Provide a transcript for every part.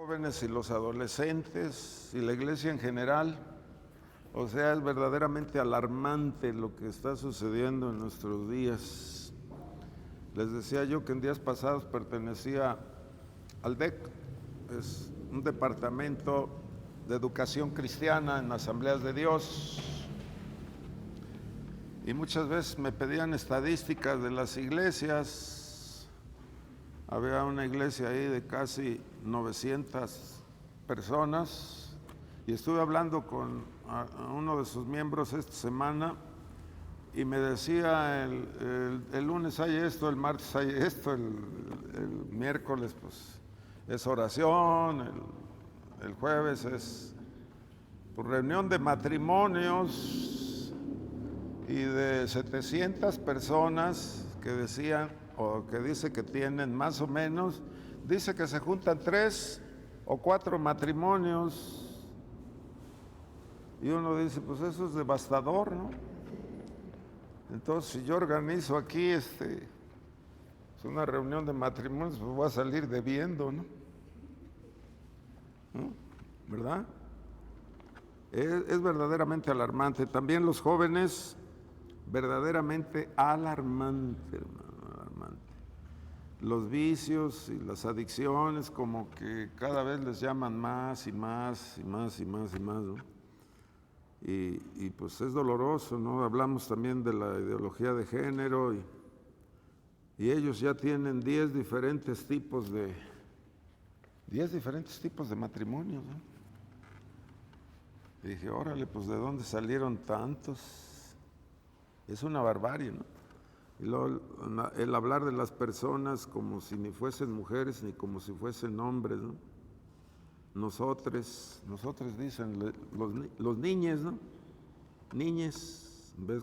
Jóvenes y los adolescentes y la iglesia en general. O sea, es verdaderamente alarmante lo que está sucediendo en nuestros días. Les decía yo que en días pasados pertenecía al DEC, es un departamento de educación cristiana en Asambleas de Dios. Y muchas veces me pedían estadísticas de las iglesias. Había una iglesia ahí de casi 900 personas y estuve hablando con uno de sus miembros esta semana y me decía el lunes hay esto, el martes hay esto, el miércoles pues es oración, el jueves es pues, reunión de matrimonios y de 700 personas que decían o que dice que tienen más o menos, dice que se juntan 3 o 4 matrimonios y uno dice pues eso es devastador, ¿no? Entonces si yo organizo aquí es una reunión de matrimonios, pues voy a salir debiendo, ¿no? ¿Verdad? Es verdaderamente alarmante. También los jóvenes, verdaderamente alarmante, hermano, alarmante. Los vicios y las adicciones como que cada vez les llaman más y más y más y más y más, ¿no? Y pues es doloroso, ¿no? Hablamos también de la ideología de género y ellos ya tienen 10 diferentes tipos de matrimonios, ¿no? Y dije, órale, pues ¿de dónde salieron tantos? Es una barbarie, ¿no? Y luego el hablar de las personas como si ni fuesen mujeres ni como si fuesen hombres, ¿no? Nosotros dicen los niñes, ¿no? Niñes, ¿ves?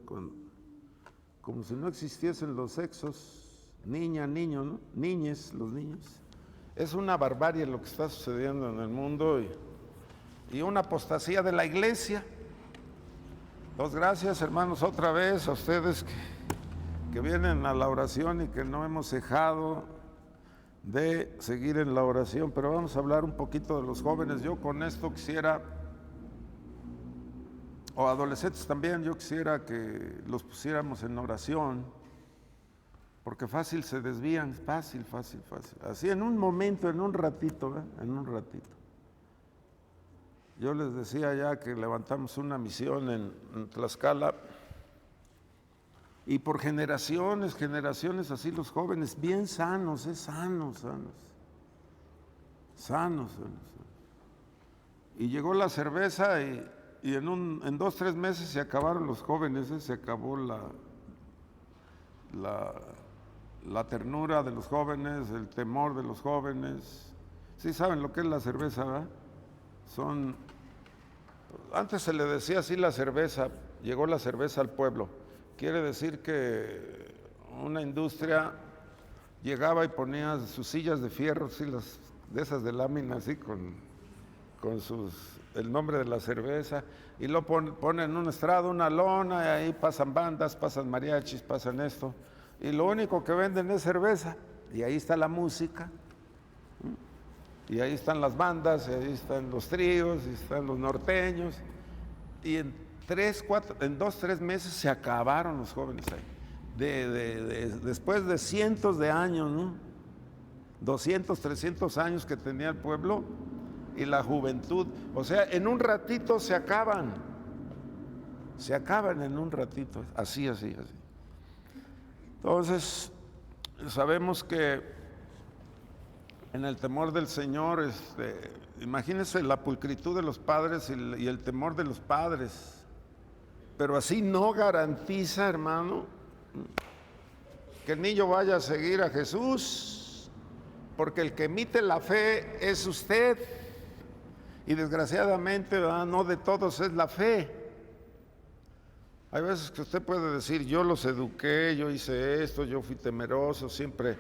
Como si no existiesen los sexos, niña, niño, ¿no? Niñes, los niños. Es una barbarie lo que está sucediendo en el mundo y una apostasía de la iglesia. Entonces, gracias hermanos otra vez a ustedes que vienen a la oración y que no hemos dejado de seguir en la oración, pero vamos a hablar un poquito de los jóvenes. Yo con esto quisiera, o adolescentes también, yo quisiera que los pusiéramos en oración, porque fácil se desvían, fácil. Así en un momento, en un ratito, ¿eh? En un ratito. Yo les decía ya que levantamos una misión en Tlaxcala y por generaciones así los jóvenes, bien sanos, sanos. Y llegó la cerveza y en 2, 3 meses se acabaron los jóvenes, se acabó la ternura de los jóvenes, el temor de los jóvenes. Sí saben lo que es la cerveza, ¿verdad? Antes se le decía así la cerveza, llegó la cerveza al pueblo. Quiere decir que una industria llegaba y ponía sus sillas de fierro, así de esas de lámina, así con el nombre de la cerveza, y lo ponen en un estrado, una lona, y ahí pasan bandas, pasan mariachis, pasan esto, y lo único que venden es cerveza, y ahí está la música, y ahí están las bandas, y ahí están los tríos, y están los norteños, y en 2, 3 meses se acabaron los jóvenes ahí. Después de cientos de años, ¿no? 200, 300 años que tenía el pueblo y la juventud. O sea, en un ratito se acaban. Se acaban en un ratito. Así. Entonces, sabemos que en el temor del Señor, imagínense la pulcritud de los padres y el temor de los padres. Pero así no garantiza, hermano, que el niño vaya a seguir a Jesús, porque el que emite la fe es usted, y desgraciadamente, ¿verdad? No de todos es la fe. Hay veces que usted puede decir, yo los eduqué, yo hice esto, yo fui temeroso, siempre,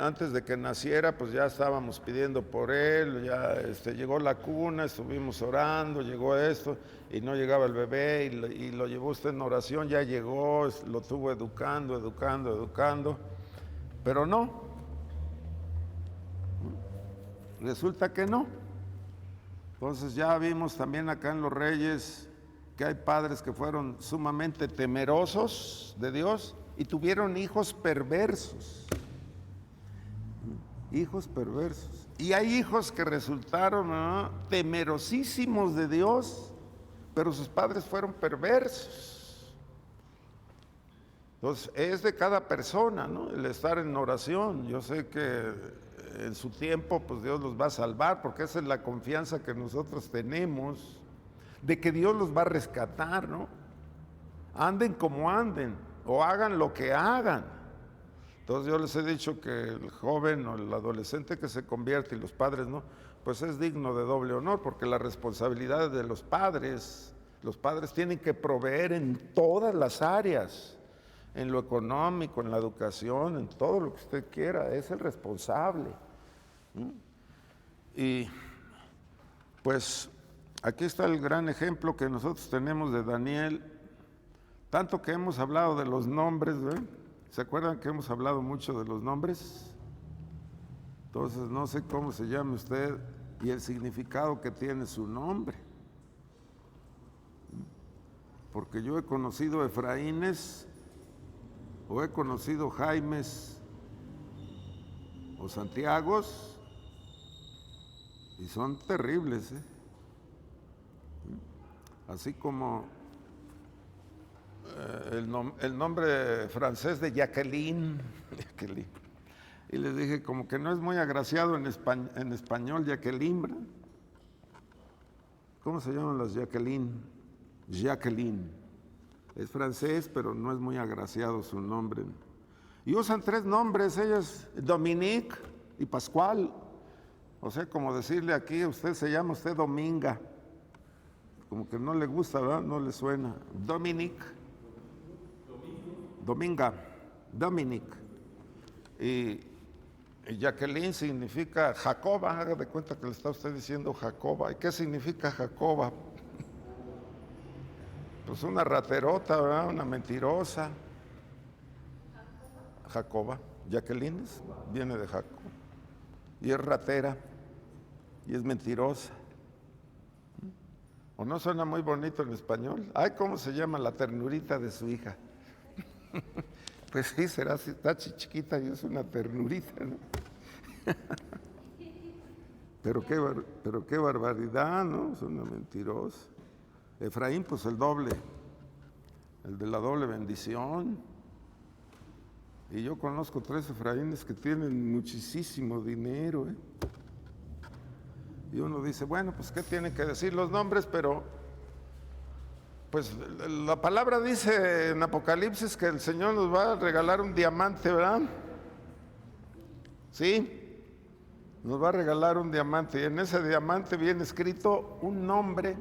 antes de que naciera, pues ya estábamos pidiendo por él, ya llegó la cuna, estuvimos orando, llegó esto, y no llegaba el bebé, y lo llevó usted en oración, ya llegó, lo estuvo educando, pero no. resulta que no. Entonces ya vimos también acá en los Reyes que hay padres que fueron sumamente temerosos de Dios y tuvieron hijos perversos. Hijos perversos. Y hay hijos que resultaron temerosísimos de Dios, pero sus padres fueron perversos. Entonces, es de cada persona, ¿no? El estar en oración. Yo sé que en su tiempo, pues Dios los va a salvar, porque esa es la confianza que nosotros tenemos, de que Dios los va a rescatar, ¿no? Anden como anden, o hagan lo que hagan. Entonces yo les he dicho que el joven o el adolescente que se convierte y los padres no, pues es digno de doble honor, porque la responsabilidad es de los padres tienen que proveer en todas las áreas, en lo económico, en la educación, en todo lo que usted quiera, es el responsable. Y pues aquí está el gran ejemplo que nosotros tenemos de Daniel, tanto que hemos hablado de los nombres, ¿verdad? ¿Se acuerdan que hemos hablado mucho de los nombres? Entonces no sé cómo se llama usted y el significado que tiene su nombre. Porque yo he conocido Efraínes, o he conocido Jaimes, o Santiagos, y son terribles, ¿eh? Así como el nombre francés de Jacqueline. Y les dije, como que no es muy agraciado en español Jacqueline, ¿verdad? ¿Cómo se llaman las Jacqueline? Jacqueline. Es francés, pero no es muy agraciado su nombre. Y usan 3 nombres, ellas, Dominique y Pascual. O sea, como decirle aquí, usted se llama usted Dominga. Como que no le gusta, ¿verdad? No le suena. Dominique. Dominga. Dominique. Y Jacqueline significa Jacoba. Haga de cuenta que le está usted diciendo Jacoba. ¿Y qué significa Jacoba? Pues una raterota, ¿verdad? Una mentirosa. Jacoba. Jacqueline viene de Jacob. Y es ratera. Y es mentirosa. ¿O no suena muy bonito en español? Ay, ¿cómo se llama la ternurita de su hija? Pues sí, será así, está chiquita y es una ternurita, ¿no? Pero qué barbaridad, ¿no? Es una mentirosa. Efraín, pues el doble, el de la doble bendición. Y yo conozco 3 Efraínes que tienen muchísimo dinero, ¿eh? Y uno dice, bueno, pues ¿qué tienen que decir los nombres? Pero, pues la palabra dice en Apocalipsis que el Señor nos va a regalar un diamante, ¿verdad? Sí, nos va a regalar un diamante. Y en ese diamante viene escrito un nombre,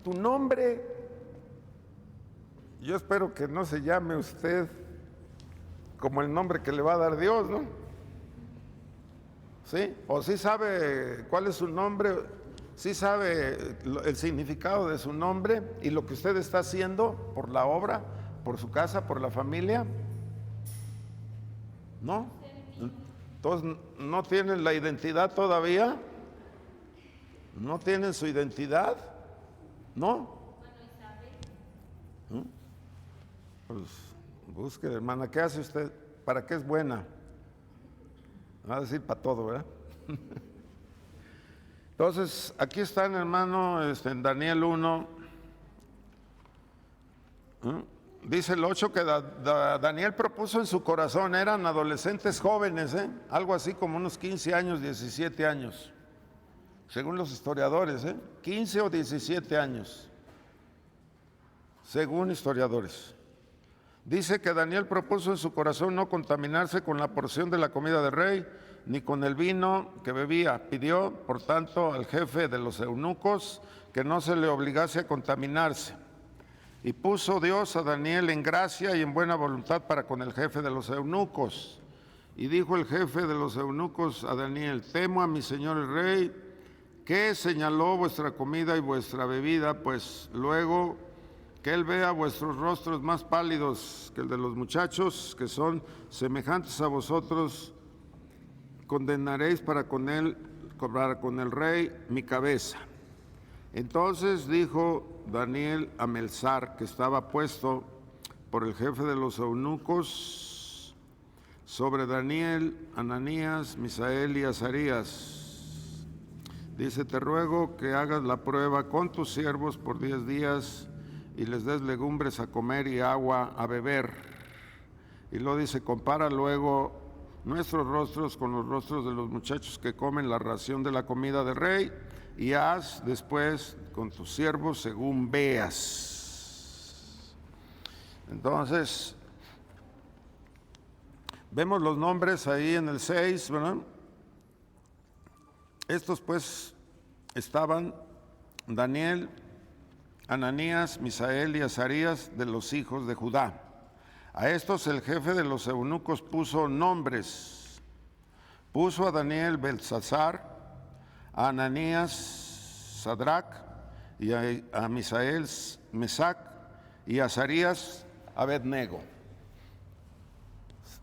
tu nombre. Yo espero que no se llame usted como el nombre que le va a dar Dios, ¿no? ¿Sí? ¿O sí sabe cuál es su nombre? ¿Sí sabe el significado de su nombre y lo que usted está haciendo por la obra, por su casa, por la familia? ¿No? Entonces, ¿no tienen la identidad todavía? ¿No tienen su identidad? ¿No? ¿Mm? Pues busque, hermana, ¿qué hace usted? ¿Para qué es buena? Va a decir para todo, ¿verdad? Entonces, aquí están, hermano, en Daniel 1. Dice el 8 que Daniel propuso en su corazón, eran adolescentes jóvenes, algo así como unos 15 años, 17 años, según los historiadores, 15 o 17 años, según historiadores. Dice que Daniel propuso en su corazón no contaminarse con la porción de la comida del rey, ni con el vino que bebía. Pidió, por tanto, al jefe de los eunucos que no se le obligase a contaminarse. Y puso Dios a Daniel en gracia y en buena voluntad para con el jefe de los eunucos. Y dijo el jefe de los eunucos a Daniel, temo a mi señor el rey, que señaló vuestra comida y vuestra bebida, pues luego que él vea vuestros rostros más pálidos que el de los muchachos, que son semejantes a vosotros, condenaréis para con él para con el rey mi cabeza. Entonces dijo Daniel a Melzar, que estaba puesto por el jefe de los eunucos sobre Daniel, Ananías, Misael y Azarías. Dice: te ruego que hagas la prueba con tus siervos por 10 días y les des legumbres a comer y agua a beber. Y luego dice: compara luego nuestros rostros con los rostros de los muchachos que comen la ración de la comida del rey, y haz después con tus siervos según veas. Entonces, vemos los nombres ahí en el 6, ¿verdad? Estos pues estaban Daniel, Ananías, Misael y Azarías, de los hijos de Judá. A estos el jefe de los eunucos puso nombres. Puso a Daniel Beltsasar, a Ananías Sadrac, y a Misael Mesac, y a Azarías Abednego.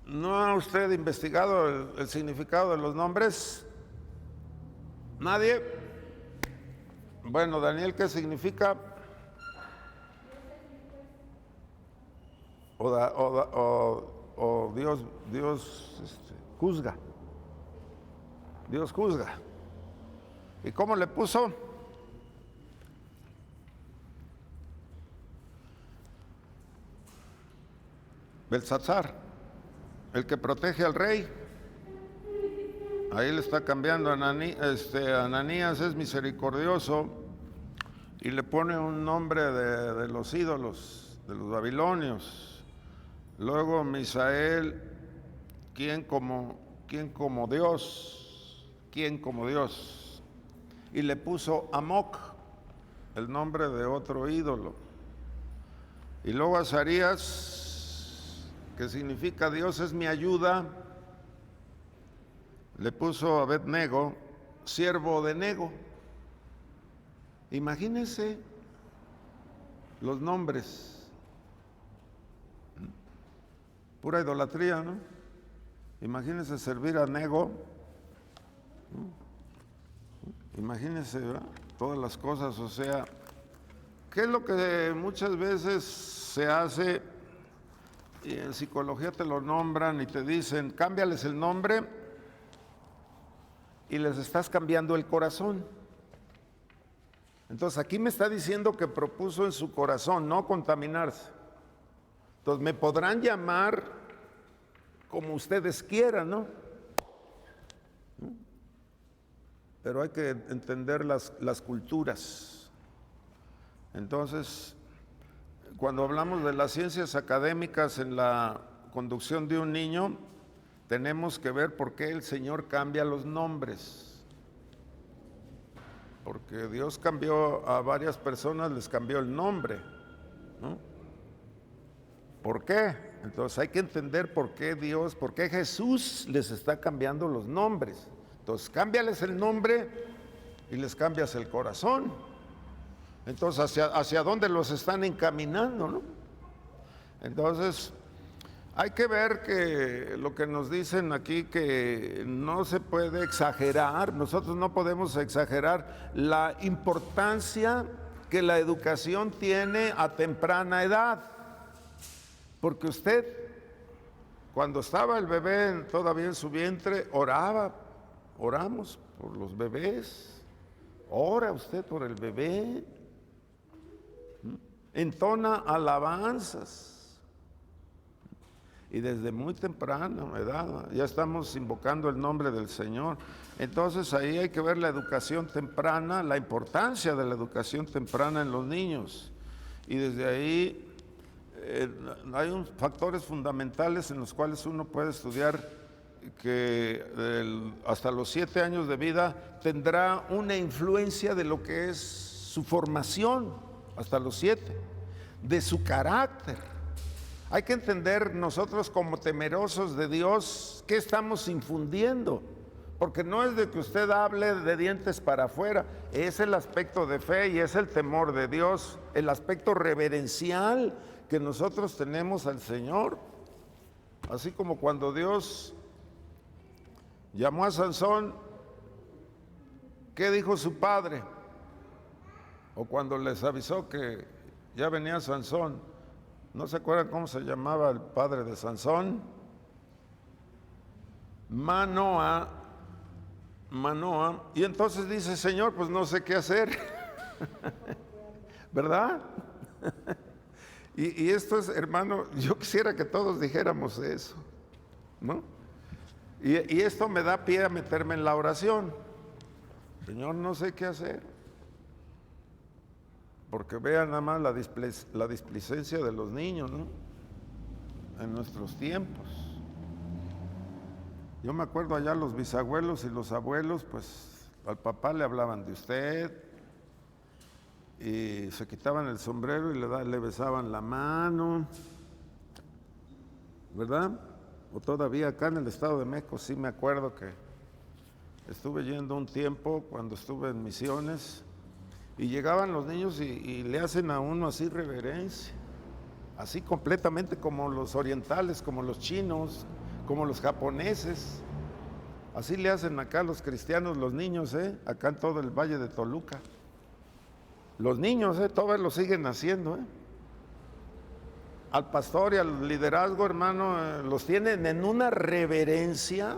¿No ha usted investigado el significado de los nombres? ¿Nadie? Bueno, Daniel, ¿qué significa? O Dios juzga. Dios juzga. ¿Y cómo le puso? Beltsasar, el que protege al rey. Ahí le está cambiando. Ananías es misericordioso y le pone un nombre de los ídolos, de los babilonios. Luego Misael, ¿quién como Dios? ¿Quién como Dios? Y le puso Amoc, el nombre de otro ídolo. Y luego Azarías, que significa Dios es mi ayuda, le puso Abednego, siervo de Nego. Imagínense los nombres. Pura idolatría, ¿no? Imagínense servir a Nego. Imagínense, ¿verdad? Todas las cosas, o sea, ¿qué es lo que muchas veces se hace? Y en psicología te lo nombran y te dicen: cámbiales el nombre, y les estás cambiando el corazón. Entonces aquí me está diciendo que propuso en su corazón no contaminarse. Entonces me podrán llamar como ustedes quieran, ¿no? Pero hay que entender las culturas. Entonces, cuando hablamos de las ciencias académicas en la conducción de un niño, tenemos que ver por qué el Señor cambia los nombres. Porque Dios cambió a varias personas, les cambió el nombre, ¿no? ¿Por qué? Entonces hay que entender por qué Jesús les está cambiando los nombres. Entonces cámbiales el nombre y les cambias el corazón. Entonces hacia dónde los están encaminando, ¿no? Entonces hay que ver que lo que nos dicen aquí, que no se puede exagerar, nosotros no podemos exagerar la importancia que la educación tiene a temprana edad. Porque usted, cuando estaba el bebé todavía en su vientre, oramos por los bebés, ora usted por el bebé, entona alabanzas, y desde muy temprana edad ya estamos invocando el nombre del Señor. Entonces ahí hay que ver la educación temprana, la importancia de la educación temprana en los niños, y desde ahí hay factores fundamentales en los cuales uno puede estudiar que hasta los 7 años de vida tendrá una influencia de lo que es su formación, hasta los 7, de su carácter. Hay que entender nosotros como temerosos de Dios qué estamos infundiendo, porque no es de que usted hable de dientes para afuera, es el aspecto de fe y es el temor de Dios, el aspecto reverencial que nosotros tenemos al Señor. Así como cuando Dios llamó a Sansón ¿Qué dijo su padre? O cuando les avisó que ya venía Sansón, ¿no se acuerdan cómo se llamaba el padre de Sansón? Manoa. Y entonces dice, Señor, pues no sé qué hacer, ¿verdad? Y esto es, hermano, yo quisiera que todos dijéramos eso, ¿no? Y esto me da pie a meterme en la oración. Señor, no sé qué hacer. Porque vean nada más la displicencia de los niños, ¿no? En nuestros tiempos. Yo me acuerdo allá los bisabuelos y los abuelos, pues al papá le hablaban de usted y se quitaban el sombrero y le besaban la mano, ¿verdad? O todavía acá en el Estado de México sí me acuerdo que estuve yendo un tiempo cuando estuve en misiones y llegaban los niños y le hacen a uno así reverencia, así completamente como los orientales, como los chinos, como los japoneses. Así le hacen acá los cristianos, los niños, acá en todo el Valle de Toluca. Los niños, todavía lo siguen haciendo, Al pastor y al liderazgo, hermano, los tienen en una reverencia,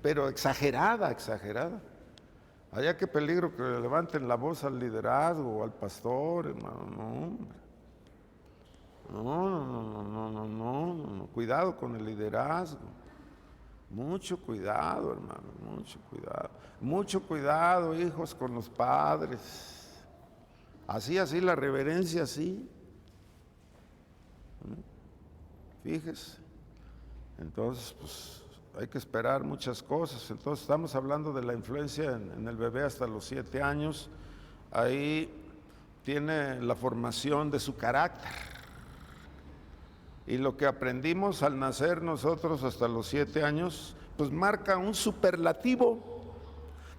pero exagerada. Allá qué peligro que le levanten la voz al liderazgo o al pastor, hermano, no, hombre. No, cuidado con el liderazgo. Mucho cuidado, hermano, mucho cuidado. Mucho cuidado, hijos, con los padres. Así, la reverencia, así. Fíjese. Entonces, pues, hay que esperar muchas cosas. Entonces, estamos hablando de la influencia en el bebé hasta los 7 años. Ahí tiene la formación de su carácter. Y lo que aprendimos al nacer nosotros hasta los 7 años, pues marca un superlativo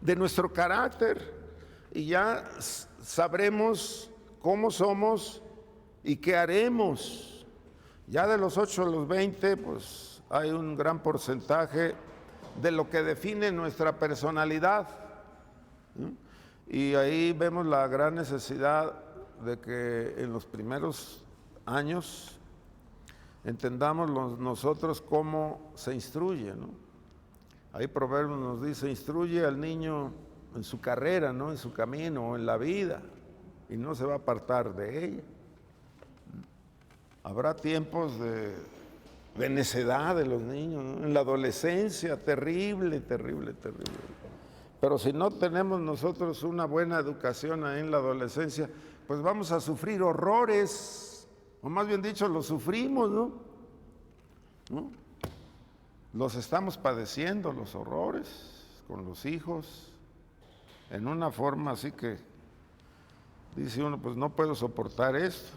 de nuestro carácter. Y ya sabremos cómo somos y qué haremos. Ya de los 8 a los 20, pues hay un gran porcentaje de lo que define nuestra personalidad. Y ahí vemos la gran necesidad de que en los primeros años entendamos nosotros cómo se instruye, ¿no? Ahí Proverbios nos dice, instruye al niño en su carrera, ¿no? En su camino, en la vida, y no se va a apartar de ella. Habrá tiempos de necedad de los niños, ¿no? En la adolescencia, terrible. Pero si no tenemos nosotros una buena educación ahí en la adolescencia, pues vamos a sufrir horrores. O más bien dicho, los sufrimos, ¿no? Los estamos padeciendo, los horrores, con los hijos, en una forma así que dice uno, pues no puedo soportar esto.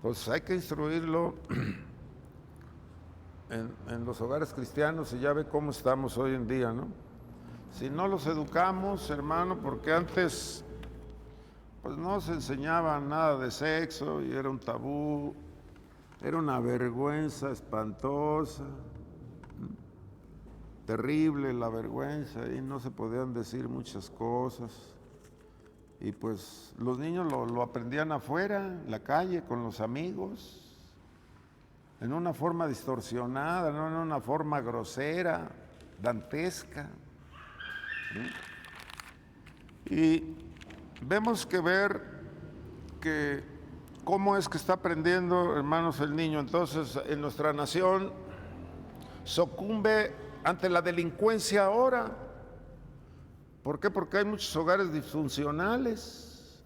Pues hay que instruirlo en los hogares cristianos y ya ve cómo estamos hoy en día, ¿no? Si no los educamos, hermano, porque antes pues no se enseñaba nada de sexo y era un tabú, era una vergüenza espantosa, terrible la vergüenza, y no se podían decir muchas cosas. Y pues los niños lo aprendían afuera, en la calle, con los amigos, en una forma distorsionada, no en una forma grosera, dantesca. Y vemos que cómo es que está aprendiendo, hermanos, el niño. Entonces, en nuestra nación sucumbe ante la delincuencia ahora. ¿Por qué? Porque hay muchos hogares disfuncionales,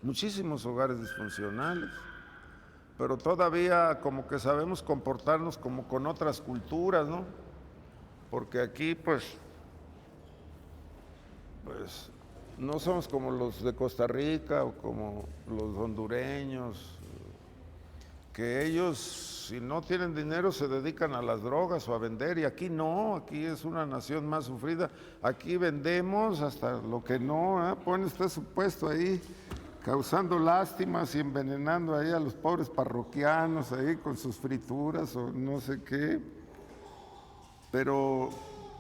muchísimos hogares disfuncionales, pero todavía como que sabemos comportarnos como con otras culturas, ¿no? Porque aquí, pues no somos como los de Costa Rica o como los hondureños, que ellos, si no tienen dinero, se dedican a las drogas o a vender, y aquí no, aquí es una nación más sufrida. Aquí vendemos hasta lo que no, pone usted su puesto ahí, causando lástimas y envenenando ahí a los pobres parroquianos ahí con sus frituras o no sé qué. Pero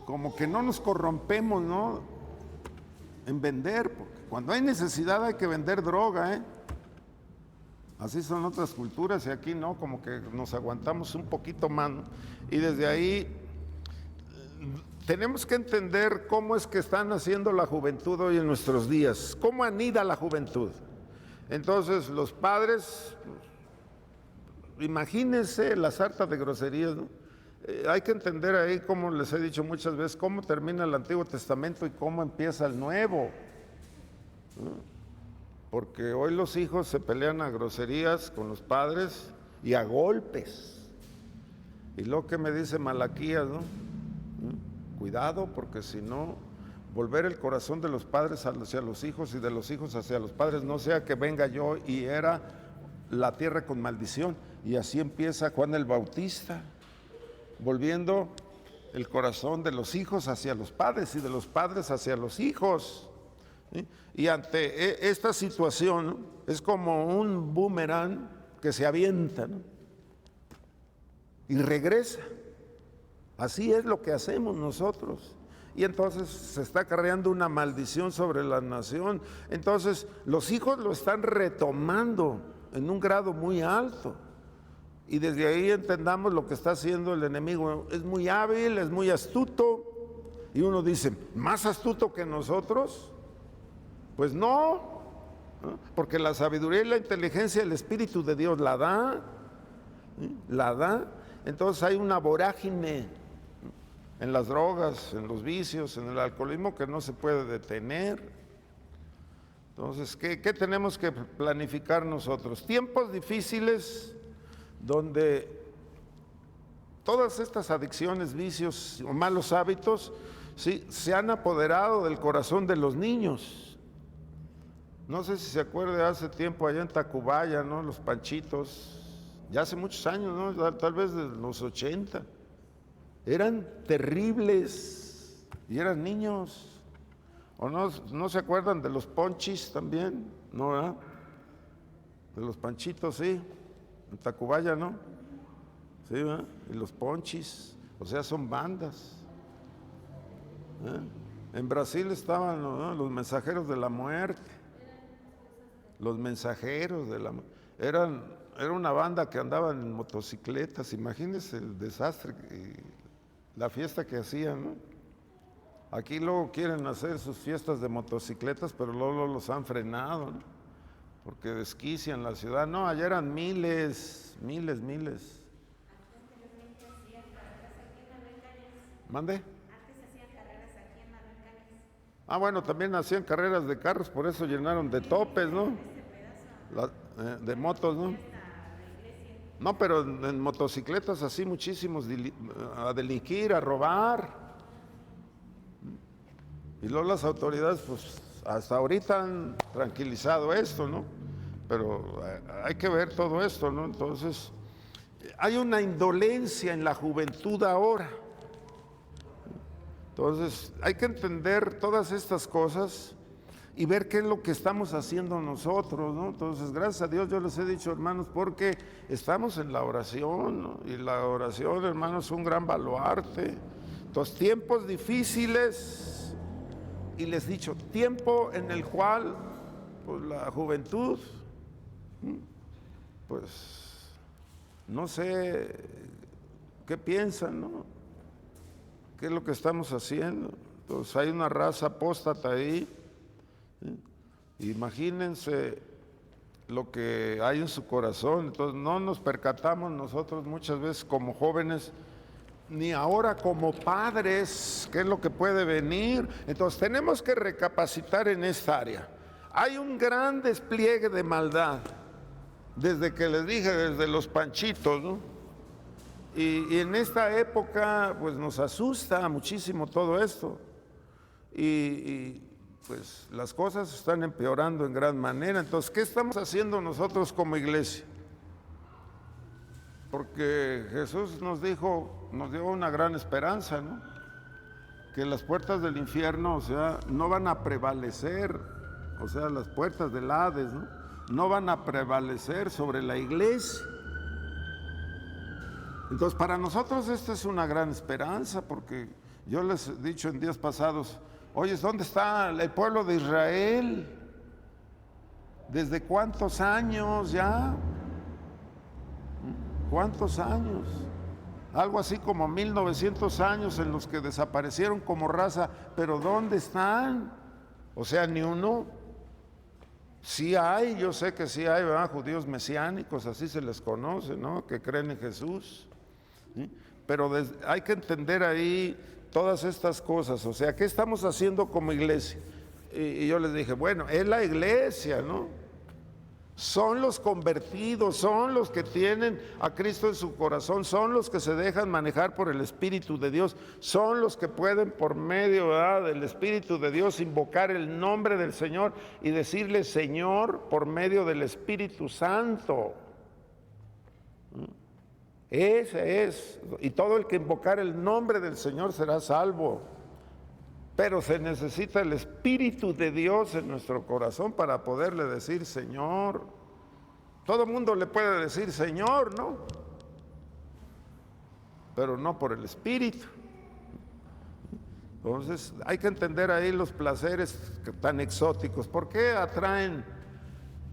como que no nos corrompemos, ¿no? En vender, porque cuando hay necesidad hay que vender droga, ¿eh? Así son otras culturas y aquí no, como que nos aguantamos un poquito más, ¿no? Y desde ahí tenemos que entender cómo es que están haciendo la juventud hoy en nuestros días, cómo anida la juventud. Entonces los padres, imagínense la sarta de groserías, ¿no? Hay que entender ahí, como les he dicho muchas veces, cómo termina el Antiguo Testamento y cómo empieza el Nuevo, ¿no? Porque hoy los hijos se pelean a groserías con los padres y a golpes. Y lo que me dice Malaquías, ¿no? Cuidado, porque si no, volver el corazón de los padres hacia los hijos y de los hijos hacia los padres, no sea que venga yo y era la tierra con maldición. Y así empieza Juan el Bautista, volviendo el corazón de los hijos hacia los padres y de los padres hacia los hijos. ¿Sí? Y ante esta situación, ¿no? Es como un boomerang que se avienta, ¿no? Y regresa. Así es lo que hacemos nosotros. Y entonces se está acarreando una maldición sobre la nación. Entonces los hijos lo están retomando en un grado muy alto. Y desde ahí entendamos lo que está haciendo el enemigo. Es muy hábil, es muy astuto. Y uno dice, ¿más astuto que nosotros? Pues no, ¿no? Porque la sabiduría y la inteligencia el Espíritu de Dios la da, ¿sí? La da. Entonces hay una vorágine en las drogas, en los vicios, en el alcoholismo que no se puede detener. Entonces, ¿qué tenemos que planificar nosotros? Tiempos difíciles donde todas estas adicciones, vicios o malos hábitos, ¿sí?, se han apoderado del corazón de los niños. No sé si se acuerda, hace tiempo allá en Tacubaya, ¿no? Los Panchitos, ya hace muchos años, ¿no? Tal vez de los 80. Eran terribles y eran niños. ¿O no se acuerdan de los Ponchis también? ¿No, verdad? De los Panchitos, sí. En Tacubaya, ¿no? Sí, ¿verdad? Y los Ponchis, o sea, son bandas. En Brasil estaban, ¿no?, los mensajeros de la muerte. Los mensajeros de la muerte. Era una banda que andaban en motocicletas. Imagínense el desastre, la fiesta que hacían, ¿no? Aquí luego quieren hacer sus fiestas de motocicletas, pero luego los han frenado, ¿no? Porque desquician la ciudad. No, allá eran miles. ¿Mande? Ah, bueno, también hacían carreras de carros, por eso llenaron de topes, ¿no? De motos, ¿no? No, pero en motocicletas así muchísimos a delinquir, a robar. Y luego las autoridades, pues hasta ahorita han tranquilizado esto, ¿no? Pero hay que ver todo esto, ¿no? Entonces, hay una indolencia en la juventud ahora. Entonces, hay que entender todas estas cosas y ver qué es lo que estamos haciendo nosotros, ¿no? Entonces, gracias a Dios, yo les he dicho, hermanos, porque estamos en la oración, ¿no? Y la oración, hermanos, es un gran baluarte. Entonces, tiempos difíciles, y les he dicho, tiempo en el cual, pues, la juventud, pues, no sé qué piensan, ¿no? ¿Qué es lo que estamos haciendo? Entonces hay una raza apóstata ahí, ¿sí? Imagínense lo que hay en su corazón. Entonces no nos percatamos nosotros muchas veces como jóvenes, ni ahora como padres, qué es lo que puede venir. Entonces tenemos que recapacitar en esta área. Hay un gran despliegue de maldad, desde que les dije, desde los Panchitos, ¿no? Y en esta época, pues nos asusta muchísimo todo esto. Y pues las cosas están empeorando en gran manera. Entonces, ¿qué estamos haciendo nosotros como iglesia? Porque Jesús nos dijo, nos dio una gran esperanza, ¿no? Que las puertas del infierno, o sea, no van a prevalecer, o sea, las puertas del Hades, ¿no? No van a prevalecer sobre la iglesia. Entonces, para nosotros esta es una gran esperanza, porque Yo les he dicho en días pasados, oye, ¿dónde está el pueblo de Israel? ¿Desde cuántos años ya? ¿Cuántos años? Algo así como 1900 años en los que desaparecieron como raza, pero ¿dónde están? O sea, ni uno. Sí hay, yo sé que sí hay, ¿verdad? Judíos mesiánicos, así se les conoce, ¿no? Que creen en Jesús. ¿Sí? Pero hay que entender ahí todas estas cosas. O sea, ¿qué estamos haciendo como iglesia? Y yo les dije, bueno, es la iglesia, ¿no? Son los convertidos, son los que tienen a Cristo en su corazón, son los que se dejan manejar por el Espíritu de Dios, son los que pueden por medio, ¿verdad?, del Espíritu de Dios invocar el nombre del Señor y decirle Señor por medio del Espíritu Santo. Ese es, y todo el que invocar el nombre del Señor será salvo. Pero se necesita el Espíritu de Dios en nuestro corazón para poderle decir Señor. Todo el mundo le puede decir Señor, ¿no? Pero no por el Espíritu. Entonces hay que entender ahí los placeres tan exóticos. ¿Por qué atraen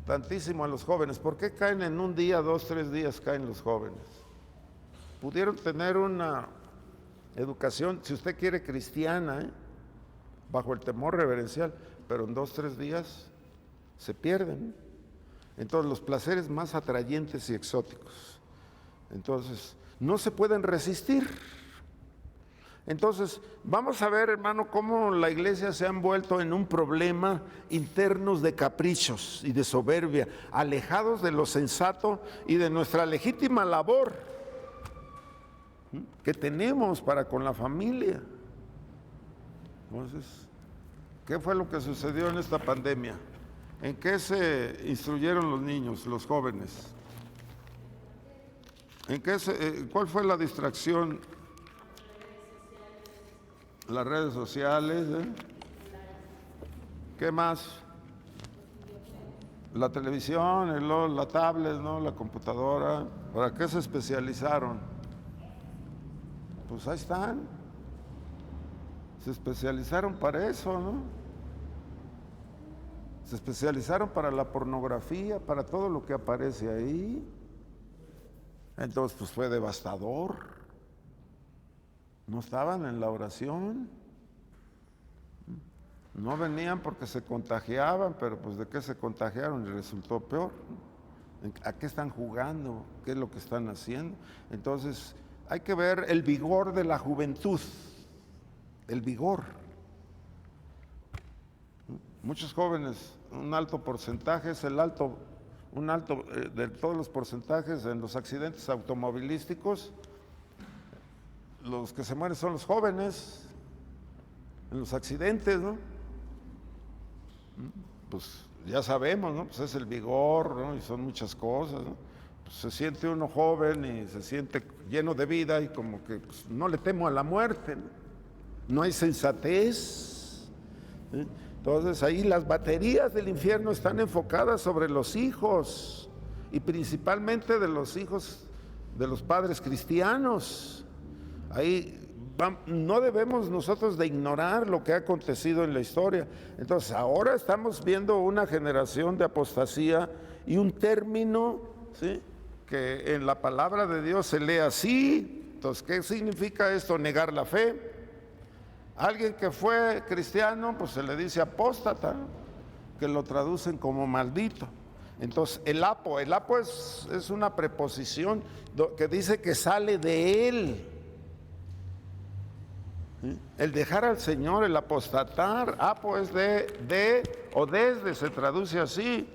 tantísimo a los jóvenes? ¿Por qué caen en un día, 2, 3 días caen los jóvenes? Pudieron tener una educación, si usted quiere, cristiana, bajo el temor reverencial, pero en 2, 3 días se pierden. Entonces los placeres más atrayentes y exóticos, entonces no se pueden resistir. Entonces vamos a ver, hermano, cómo la iglesia se ha envuelto en un problema internos de caprichos y de soberbia, alejados de lo sensato y de nuestra legítima labor que tenemos para con la familia. Entonces, ¿qué fue lo que sucedió en esta pandemia? ¿En qué se instruyeron los niños, los jóvenes? ¿Cuál fue la distracción? Las redes sociales, ¿Qué más? La televisión, la tablet, ¿no? La computadora. ¿Para qué se especializaron? Pues ahí están. Se especializaron para eso, ¿no? Se especializaron para la pornografía, para todo lo que aparece ahí. Entonces, pues fue devastador. No estaban en la oración. No venían porque se contagiaban, pero pues ¿de qué se contagiaron? Y resultó peor. ¿A qué están jugando? ¿Qué es lo que están haciendo? Entonces, hay que ver el vigor de la juventud. El vigor. Muchos jóvenes, un alto porcentaje, es un alto de todos los porcentajes en los accidentes automovilísticos, los que se mueren son los jóvenes, en los accidentes, ¿no? Pues ya sabemos, ¿no? Pues es el vigor, ¿no? Y son muchas cosas, ¿no? Pues se siente uno joven y se siente lleno de vida y como que pues, no le temo a la muerte, ¿no? No hay sensatez. Entonces ahí las baterías del infierno están enfocadas sobre los hijos y principalmente de los hijos de los padres cristianos. Ahí no debemos nosotros de ignorar lo que ha acontecido en la historia. Entonces ahora estamos viendo una generación de apostasía y un término, ¿sí?, que en la palabra de Dios se lee así. Entonces, ¿qué significa esto? Negar la fe. Alguien que fue cristiano, pues se le dice apóstata, que lo traducen como maldito. Entonces, el apo es una preposición que dice que sale de él. ¿Sí? El dejar al Señor, el apostatar, apo es de o desde, se traduce así.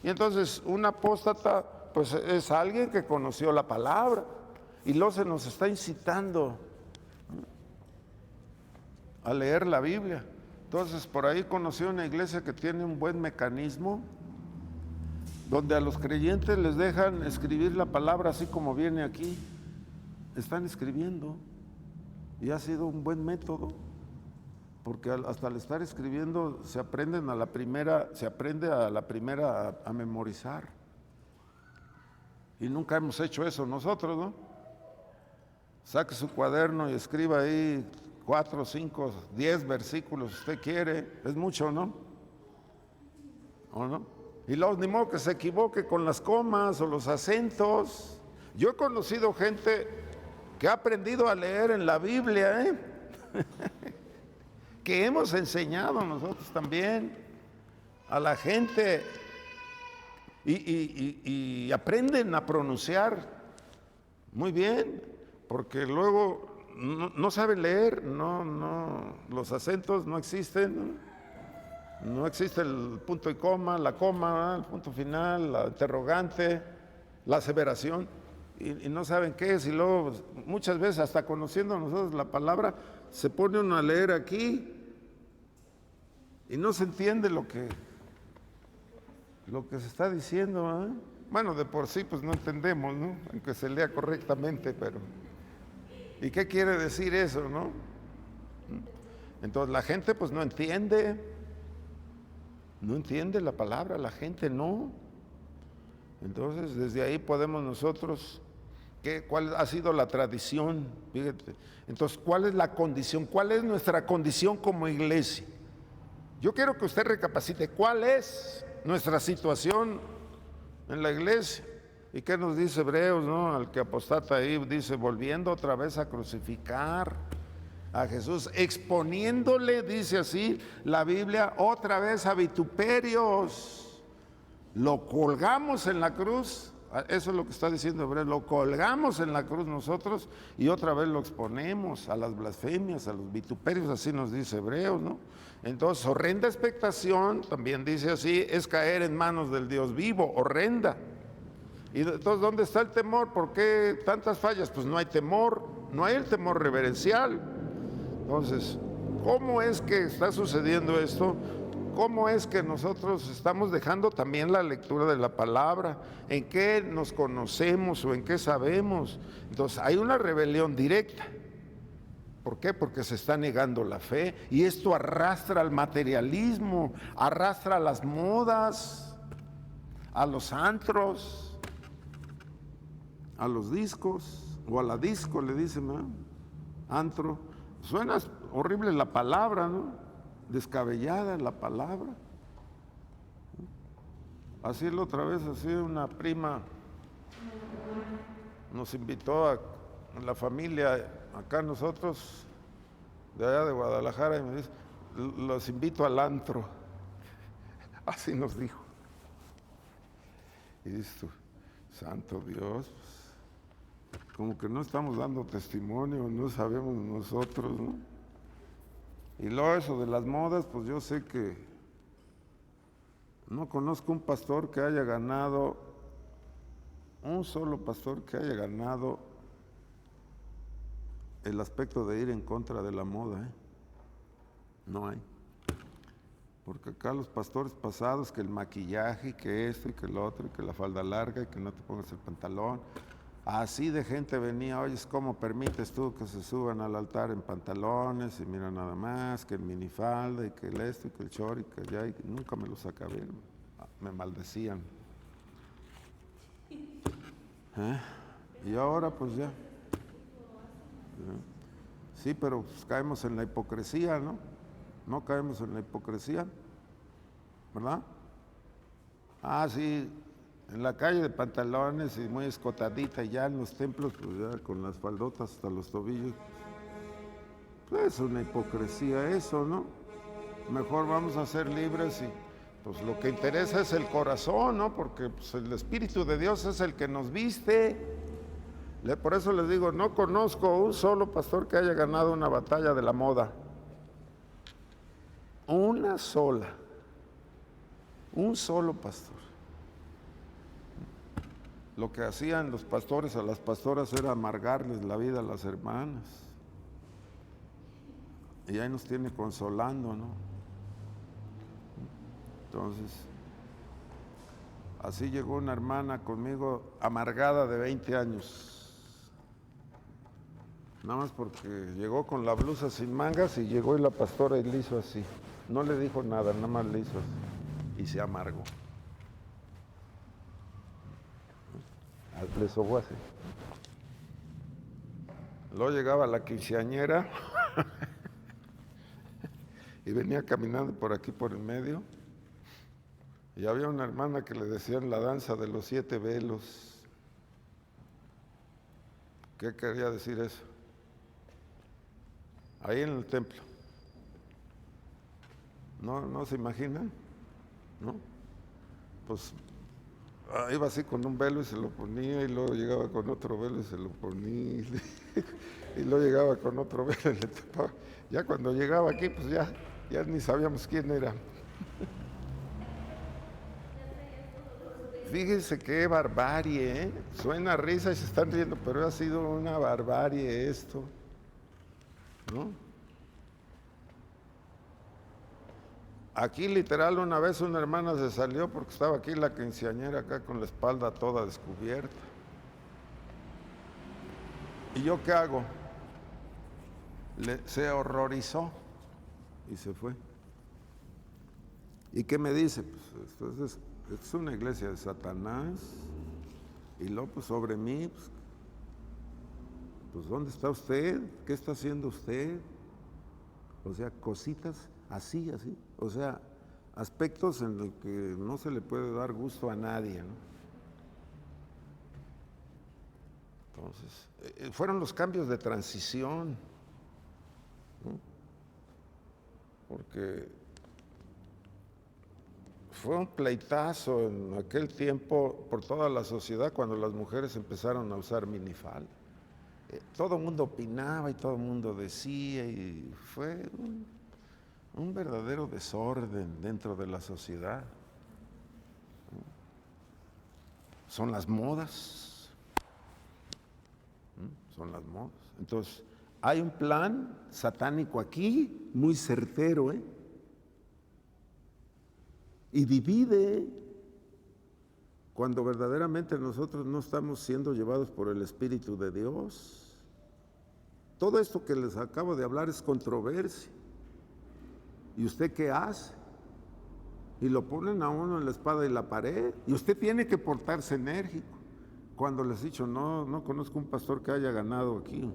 Y entonces, un apóstata, pues es alguien que conoció la palabra y luego se nos está incitando a leer la Biblia. Entonces, por ahí conocí una iglesia que tiene un buen mecanismo donde a los creyentes les dejan escribir la palabra así como viene aquí. Están escribiendo y ha sido un buen método porque hasta al estar escribiendo se aprende a la primera a memorizar. Y nunca hemos hecho eso nosotros, ¿no? Saque su cuaderno y escriba ahí 4, 5, 10 versículos si usted quiere, es mucho, ¿no? ¿O no? Y luego ni modo que se equivoque con las comas o los acentos. Yo he conocido gente que ha aprendido a leer en la Biblia, que hemos enseñado nosotros también a la gente y aprenden a pronunciar muy bien, porque luego no saben leer, los acentos no existen, no existe el punto y coma, la coma, el punto final, la interrogante, la aseveración, y no saben qué es, y luego muchas veces hasta conociendo nosotros la palabra, se pone uno a leer aquí y no se entiende lo que se está diciendo, ¿eh? Bueno, de por sí pues no entendemos, ¿no? Aunque se lea correctamente, pero ¿y qué quiere decir eso, no? Entonces la gente pues no entiende la palabra, la gente no. Entonces desde ahí podemos nosotros, ¿cuál ha sido la tradición? Fíjate. Entonces, ¿cuál es la condición? ¿Cuál es nuestra condición como iglesia? Yo quiero que usted recapacite, ¿cuál es nuestra situación en la iglesia? ¿Y qué nos dice Hebreos, no? Al que apostata ahí, dice, volviendo otra vez a crucificar a Jesús, exponiéndole, dice así la Biblia, otra vez a vituperios. Lo colgamos en la cruz, eso es lo que está diciendo Hebreos, lo colgamos en la cruz nosotros y otra vez lo exponemos a las blasfemias, a los vituperios, así nos dice Hebreos, ¿no? Entonces, horrenda expectación, también dice así, es caer en manos del Dios vivo, horrenda. Y entonces, ¿dónde está el temor? ¿Por qué tantas fallas? Pues no hay temor, no hay el temor reverencial. Entonces, ¿cómo es que está sucediendo esto? ¿Cómo es que nosotros estamos dejando también la lectura de la palabra? ¿En qué nos conocemos o en qué sabemos? Entonces, hay una rebelión directa. ¿Por qué? Porque se está negando la fe y esto arrastra al materialismo, arrastra a las modas, a los antros, a los discos o a la disco le dicen, ¿no? Antro. Suena horrible la palabra, ¿no? Descabellada la palabra. Así la otra vez, así una prima nos invitó a la familia, acá nosotros, de allá de Guadalajara, y me dice, los invito al antro. Así nos dijo. Y dices tú, santo Dios, como que no estamos dando testimonio, no sabemos nosotros, ¿no? Y luego eso de las modas, pues yo sé que no conozco un pastor que haya ganado, un solo pastor que haya ganado el aspecto de ir en contra de la moda, ¿eh? No hay. Porque acá los pastores pasados, que el maquillaje, que esto y que lo otro, y que la falda larga, y que no te pongas el pantalón, así de gente venía, oye, ¿cómo permites tú que se suban al altar en pantalones? Y mira nada más, que el minifalda, y que el esto, y que el short, y que allá, y nunca me los acabé, me maldecían. Y ahora pues ya. Sí, pero pues caemos en la hipocresía, ¿no? No caemos en la hipocresía, ¿verdad? Ah, sí, en la calle de pantalones y muy escotadita, y ya en los templos, pues ya con las faldotas hasta los tobillos. Pues es una hipocresía eso, ¿no? Mejor vamos a ser libres y pues lo que interesa es el corazón, ¿no? Porque pues, el Espíritu de Dios es el que nos viste. Por eso les digo, no conozco un solo pastor que haya ganado una batalla de la moda. Una sola. Un solo pastor. Lo que hacían los pastores a las pastoras era amargarles la vida a las hermanas. Y ahí nos tiene consolando, ¿no? Entonces, así llegó una hermana conmigo amargada de 20 años. Nada más porque llegó con la blusa sin mangas y llegó y la pastora y le hizo así. No le dijo nada, nada más le hizo así. Y se amargó. Le sobó así. Luego llegaba la quinceañera y venía caminando por aquí por el medio, y había una hermana que le decían la danza de los 7 velos. ¿Qué quería decir eso? Ahí en el templo. ¿No se imaginan? ¿No? Pues iba así con un velo y se lo ponía, y luego llegaba con otro velo y se lo ponía, y luego llegaba con otro velo y le tapaba. Ya cuando llegaba aquí, pues ya ni sabíamos quién era. Fíjense qué barbarie, ¿eh? Suena a risa y se están riendo, pero ha sido una barbarie esto, ¿no? Aquí literal una vez una hermana se salió porque estaba aquí la quinceañera acá con la espalda toda descubierta. ¿Y yo qué hago? Se horrorizó y se fue. ¿Y qué me dice? Pues es una iglesia de Satanás, y luego pues sobre mí, pues ¿dónde está usted? ¿Qué está haciendo usted? O sea, cositas así, o sea, aspectos en los que no se le puede dar gusto a nadie, ¿no? Entonces, fueron los cambios de transición, ¿no? Porque fue un pleitazo en aquel tiempo por toda la sociedad cuando las mujeres empezaron a usar minifalda. Todo el mundo opinaba y todo el mundo decía, y fue un verdadero desorden dentro de la sociedad. Son las modas. Son las modas. Entonces, hay un plan satánico aquí, muy certero, y divide cuando verdaderamente nosotros no estamos siendo llevados por el Espíritu de Dios. Todo esto que les acabo de hablar es controversia. ¿Y usted qué hace? Y lo ponen a uno en la espada y la pared, y usted tiene que portarse enérgico. Cuando les he dicho, no conozco un pastor que haya ganado aquí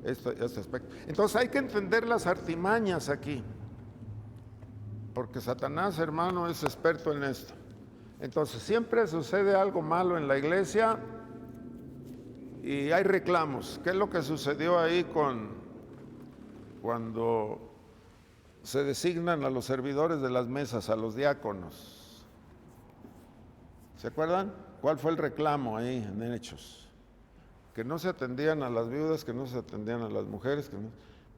este aspecto. Entonces hay que entender las artimañas aquí, porque Satanás, hermano, es experto en esto. Entonces siempre sucede algo malo en la iglesia y hay reclamos. ¿Qué es lo que sucedió ahí cuando se designan a los servidores de las mesas, a los diáconos? ¿Se acuerdan? ¿Cuál fue el reclamo ahí en Hechos? Que no se atendían a las viudas, que no se atendían a las mujeres.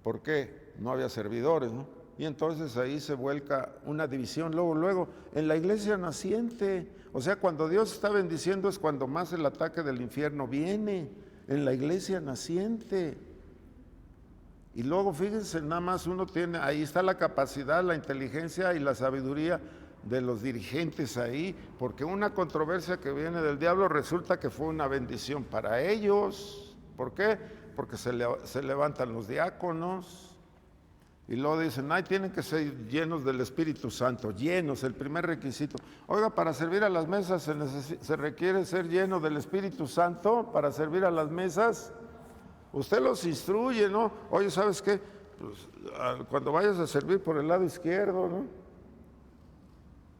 ¿Por qué? No había servidores, ¿no? Y entonces ahí se vuelca una división. Luego, en la iglesia naciente, o sea, cuando Dios está bendiciendo es cuando más el ataque del infierno viene, en la iglesia naciente. Y luego, fíjense, nada más uno tiene, ahí está la capacidad, la inteligencia y la sabiduría de los dirigentes ahí, porque una controversia que viene del diablo resulta que fue una bendición para ellos. ¿Por qué? Porque se levantan los diáconos. Y luego dicen, tienen que ser llenos del Espíritu Santo, llenos, el primer requisito. Oiga, para servir a las mesas se requiere ser lleno del Espíritu Santo para servir a las mesas. Usted los instruye, ¿no? Oye, ¿sabes qué? Pues, cuando vayas a servir por el lado izquierdo, ¿no?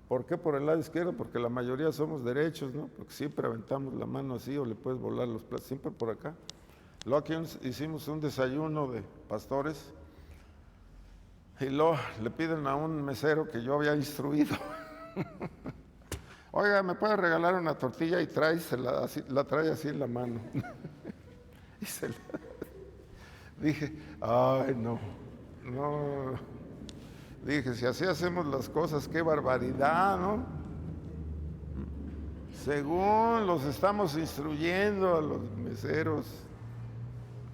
¿Por qué por el lado izquierdo? Porque la mayoría somos derechos, ¿no? Porque siempre aventamos la mano así o le puedes volar los platos, siempre por acá. Luego aquí hicimos un desayuno de pastores. Y luego le piden a un mesero que yo había instruido. Oiga, ¿me puede regalar una tortilla? Y la trae así en la mano. Y dije, ay, no. Dije, si así hacemos las cosas, qué barbaridad, ¿no? Según los estamos instruyendo a los meseros,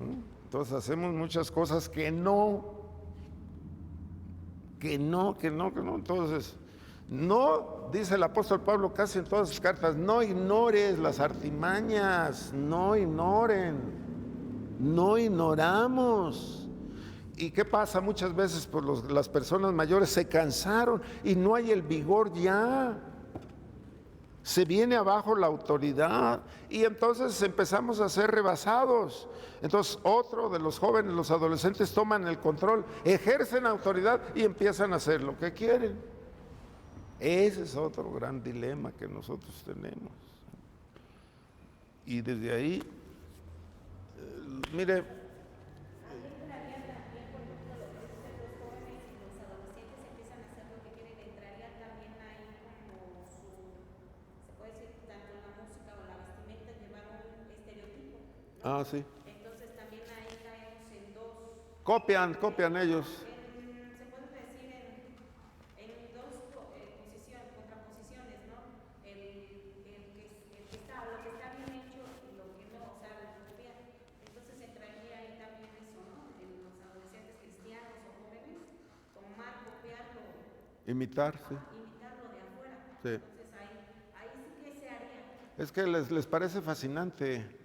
¿no? Entonces hacemos muchas cosas que no. Entonces, no, dice el apóstol Pablo casi en todas sus cartas, no ignores las artimañas, no ignoren, no ignoramos. ¿Y qué pasa? Muchas veces pues las personas mayores se cansaron y no hay el vigor ya. Se viene abajo la autoridad y entonces empezamos a ser rebasados. Entonces otro de los jóvenes, los adolescentes, toman el control, ejercen autoridad y empiezan a hacer lo que quieren. Ese es otro gran dilema que nosotros tenemos. Y desde ahí, mire, sí. Entonces también ahí caemos en dos. Copian ellos. Se puede decir en dos contraposiciones, ¿no? El que está, lo que está bien hecho y lo que no, o sea, lo que copiar. Entonces entraría ahí también eso, ¿no? En los adolescentes cristianos o jóvenes, tomar, copiarlo. Imitar, sí. Imitarlo de afuera. Sí. Entonces ahí sí que se haría. Es que les parece fascinante.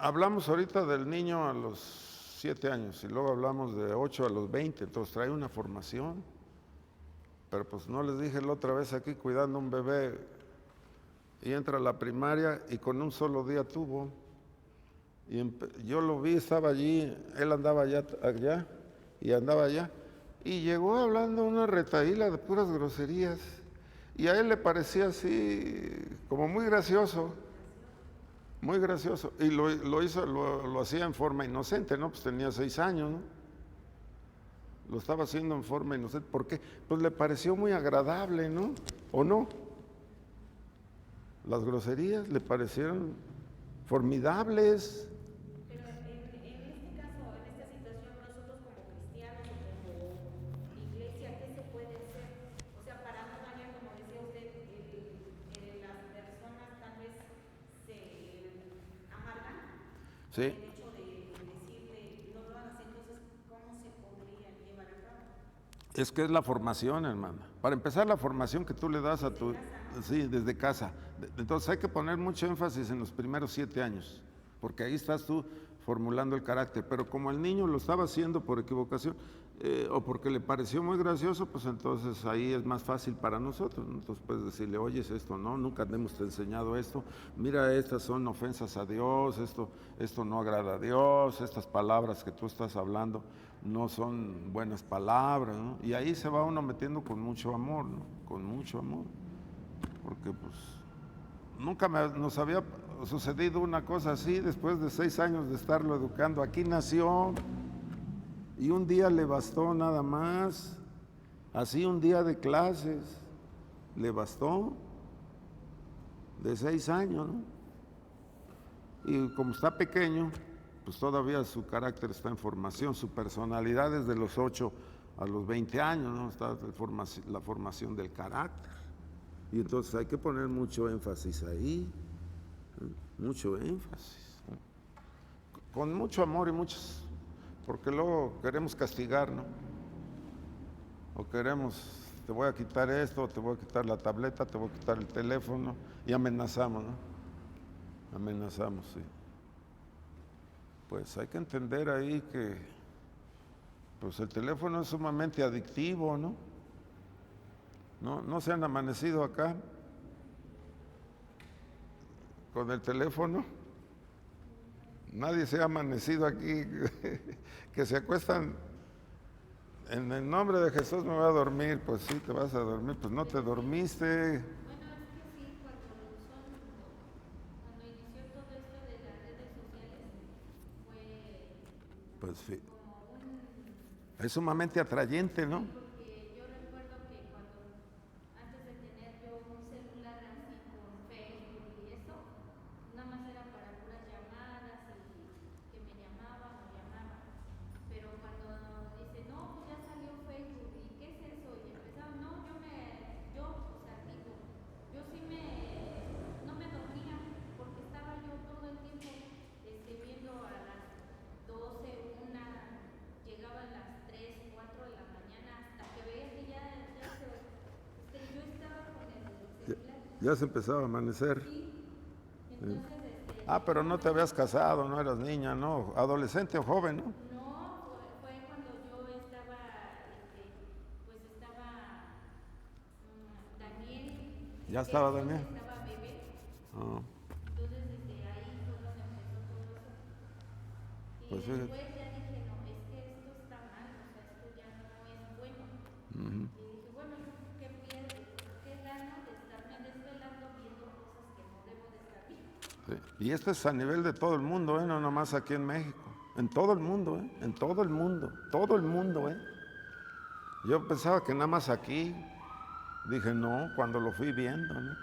Hablamos ahorita del niño a los 7 años y luego hablamos de 8 a los 20, entonces trae una formación. Pero pues no les dije la otra vez aquí cuidando un bebé y entra a la primaria y con un solo día tuvo. Y yo lo vi, estaba allí, él andaba allá y andaba allá. Y llegó hablando una retaíla de puras groserías. Y a él le parecía así como muy gracioso. Muy gracioso. Y lo hacía en forma inocente, ¿no? Pues tenía 6 años, ¿no? Lo estaba haciendo en forma inocente. ¿Por qué? Pues le pareció muy agradable, ¿no? ¿O no? Las groserías le parecieron formidables. Pero en este caso, en esta situación, nosotros como cristianos o como iglesia, ¿qué se puede hacer? O sea, para no dañar, como decía usted, las personas tal vez se amargan. Sí. El hecho de decirle no lo hagas, entonces, ¿cómo se podría llevar a cabo? Es que es la formación, hermana. Para empezar, la formación que tú le das a tu... Sí, desde casa. Entonces hay que poner mucho énfasis en los primeros 7 años, porque ahí estás tú formulando el carácter. Pero como el niño lo estaba haciendo por equivocación o porque le pareció muy gracioso, pues entonces ahí es más fácil para nosotros, ¿no? Entonces puedes decirle, oye, es esto, no, nunca hemos enseñado esto, mira, estas son ofensas a Dios, esto no agrada a Dios, estas palabras que tú estás hablando no son buenas palabras, ¿no? Y ahí se va uno metiendo con mucho amor, ¿no? Con mucho amor, porque pues nunca nos había sucedido una cosa así después de 6 años de estarlo educando. Aquí nació y un día le bastó nada más, así un día de clases, le bastó, de 6 años, ¿no? Y como está pequeño, pues todavía su carácter está en formación, su personalidad es de los 8 a los 20 años, ¿no? Está la formación del carácter. Y entonces hay que poner mucho énfasis ahí, mucho énfasis, con mucho amor y muchos, porque luego queremos castigar, ¿no? O queremos, te voy a quitar esto, te voy a quitar la tableta, te voy a quitar el teléfono, y amenazamos, ¿no? Amenazamos, sí. Pues hay que entender ahí que pues el teléfono es sumamente adictivo, ¿no? No se han amanecido acá con el teléfono. Nadie se ha amanecido aquí que se acuestan en el nombre de Jesús me voy a dormir. Pues sí, te vas a dormir, pues no te dormiste. Bueno, es que sí, cuando inició todo esto de las redes sociales, fue Pues sí, como es sumamente atrayente, ¿no? porque yo recuerdo que cuando antes de tener yo un celular así con Facebook y eso, nada más era para puras llamadas y que me llamaban o llamaban. Pero cuando dice, no, pues ya salió Facebook y ¿qué es eso? Y empezaron, no, o sea, digo, yo sí no me dormía porque estaba yo todo el tiempo viendo a las 12, 1, llegaban las 3, 4 de la mañana hasta que veía que yo estaba con el celular. Ya se empezaba a amanecer. Sí, entonces Pero no te habías casado, no eras niña, ¿no? Adolescente o joven, ¿no? no, fue cuando yo estaba, pues estaba ¿Ya estaba que Daniel? estaba bebé. Ah, Entonces desde ahí fue donde empezó todo eso. Y pues después fíjate. ya dije, no, es que esto está mal, o sea, esto ya no es bueno. Ujú. Y dije, bueno, ¿qué pierdo? ¿Qué gano de estarme desvelando viendo cosas que no debo de estar viendo? Sí. Y esto es a nivel de todo el mundo, no nomás aquí en México. En todo el mundo, en todo el mundo, todo el mundo. Yo pensaba que nada más aquí. Dije, no, cuando lo fui viendo, ¿no?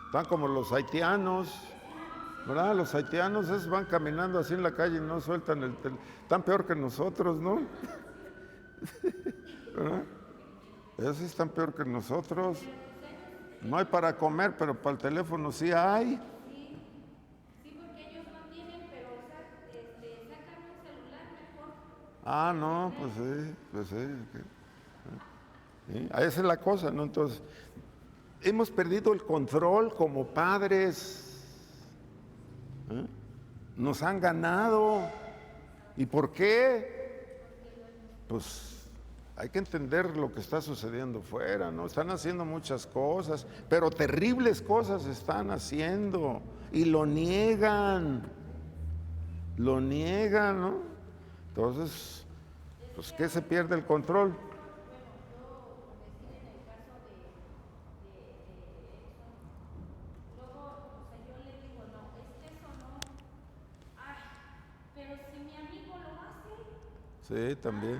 Están como los haitianos, ¿verdad? Los haitianos esos van caminando así en la calle y no sueltan el teléfono. Están peor que nosotros, ¿no? ¿Verdad? Esos están peor que nosotros. No hay para comer, pero para el teléfono sí hay. Sí, porque ellos no tienen, pero sacan un celular mejor. Ah, no, pues sí. ¿Sí? Esa es la cosa, ¿no? Entonces, hemos perdido el control como padres. ¿Eh? Nos han ganado. ¿Y por qué? Pues hay que entender lo que está sucediendo fuera, ¿no? Están haciendo muchas cosas, pero terribles cosas están haciendo y lo niegan, ¿no? Entonces, pues ¿qué se pierde el control? Bueno, yo, por decir en el caso de eso, luego, o sea, yo le digo, no, es que eso no, ay, pero si mi amigo lo hace, Sí, también.